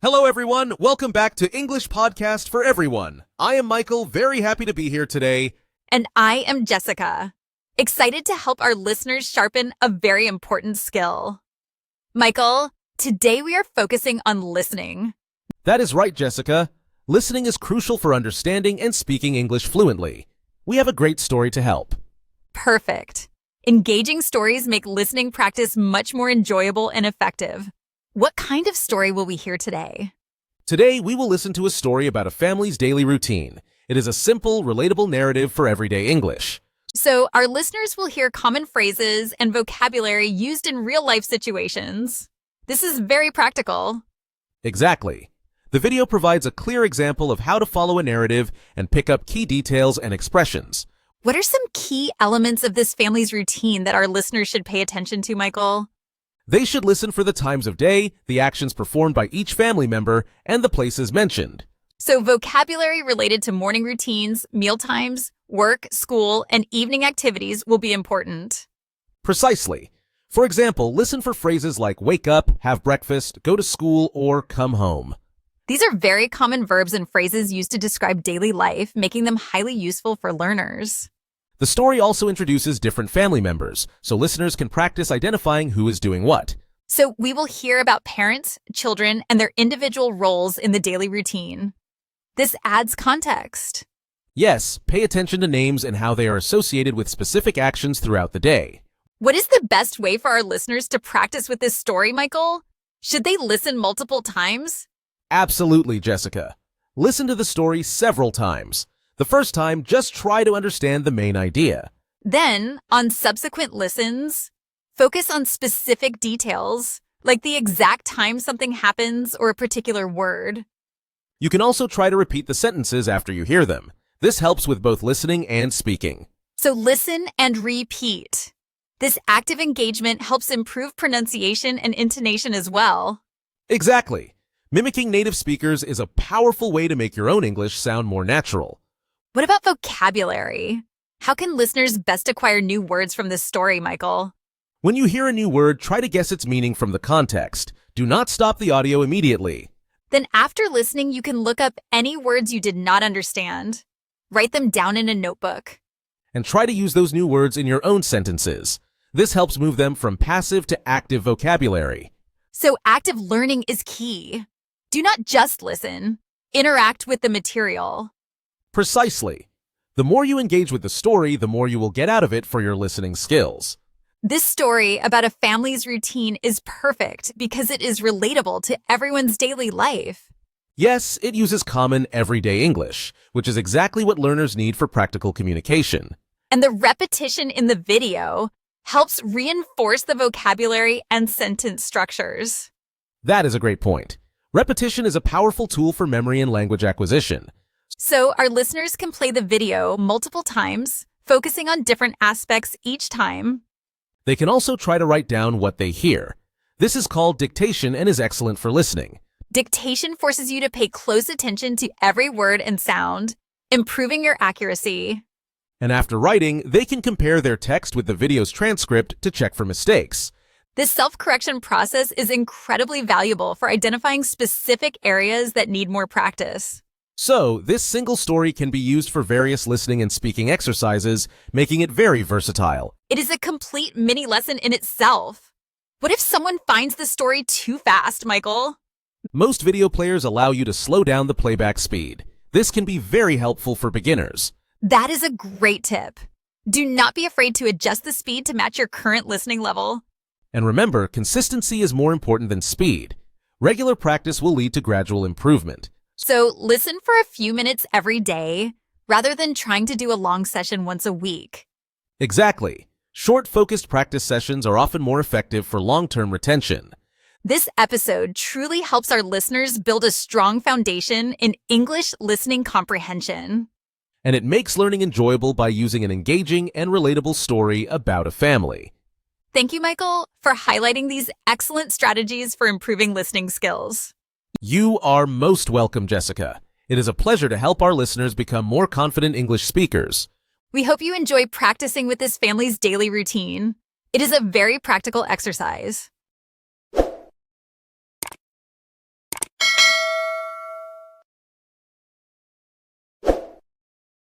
Hello everyone, welcome back to English Podcast for Everyone. I am Michael, very happy to be here today. And I am Jessica, excited to help our listeners sharpen a very important skill. Michael, today we are focusing on listening. That is right, Jessica. Listening is crucial for understanding and speaking English fluently. We have a great story to help. Perfect. Engaging stories make listening practice much more enjoyable and effective. What kind of story will we hear today? Today, we will listen to a story about a family's daily routine. It is a simple, relatable narrative for everyday English. So our listeners will hear common phrases and vocabulary used in real-life situations. This is very practical. Exactly. The video provides a clear example of how to follow a narrative and pick up key details and expressions. What are some key elements of this family's routine that our listeners should pay attention to, Michael? They should listen for the times of day, the actions performed by each family member, and the places mentioned. So vocabulary related to morning routines, mealtimes, work, school, and evening activities will be important. Precisely. For example, listen for phrases like wake up, have breakfast, go to school, or come home. These are very common verbs and phrases used to describe daily life, making them highly useful for learners. The story also introduces different family members, so listeners can practice identifying who is doing what. So we will hear about parents, children, and their individual roles in the daily routine. This adds context. Yes, pay attention to names and how they are associated with specific actions throughout the day. What is the best way for our listeners to practice with this story, Michael? Should they listen multiple times? Absolutely, Jessica. Listen to the story several times. The first time, just try to understand the main idea. Then, on subsequent listens, focus on specific details, like the exact time something happens or a particular word. You can also try to repeat the sentences after you hear them. This helps with both listening and speaking. So listen and repeat. This active engagement helps improve pronunciation and intonation as well. Exactly. Mimicking native speakers is a powerful way to make your own English sound more natural. What about vocabulary? How can listeners best acquire new words from this story, Michael? When you hear a new word, try to guess its meaning from the context. Do not stop the audio immediately. Then after listening, you can look up any words you did not understand. Write them down in a notebook. And try to use those new words in your own sentences. This helps move them from passive to active vocabulary. So active learning is key. Do not just listen. Interact with the material. Precisely. The more you engage with the story, the more you will get out of it for your listening skills. This story about a family's routine is perfect because it is relatable to everyone's daily life. Yes, it uses common, everyday English, which is exactly what learners need for practical communication. And the repetition in the video helps reinforce the vocabulary and sentence structures. That is a great point. Repetition is a powerful tool for memory and language acquisition. So our listeners can play the video multiple times, focusing on different aspects each time. They can also try to write down what they hear. This is called dictation and is excellent for listening. Dictation forces you to pay close attention to every word and sound, improving your accuracy. And after writing, they can compare their text with the video's transcript to check for mistakes. This self-correction process is incredibly valuable for identifying specific areas that need more practice. So, this single story can be used for various listening and speaking exercises, making it very versatile. It is a complete mini lesson in itself. What if someone finds the story too fast, Michael? Most video players allow you to slow down the playback speed. This can be very helpful for beginners. That is a great tip. Do not be afraid to adjust the speed to match your current listening level. And remember, consistency is more important than speed. Regular practice will lead to gradual improvement. So listen for a few minutes every day, rather than trying to do a long session once a week. Exactly. Short, focused practice sessions are often more effective for long-term retention. This episode truly helps our listeners build a strong foundation in English listening comprehension. And it makes learning enjoyable by using an engaging and relatable story about a family. Thank you, Michael, for highlighting these excellent strategies for improving listening skills. You are most welcome, Jessica. It is a pleasure to help our listeners become more confident English speakers. We hope you enjoy practicing with this family's daily routine. It is a very practical exercise.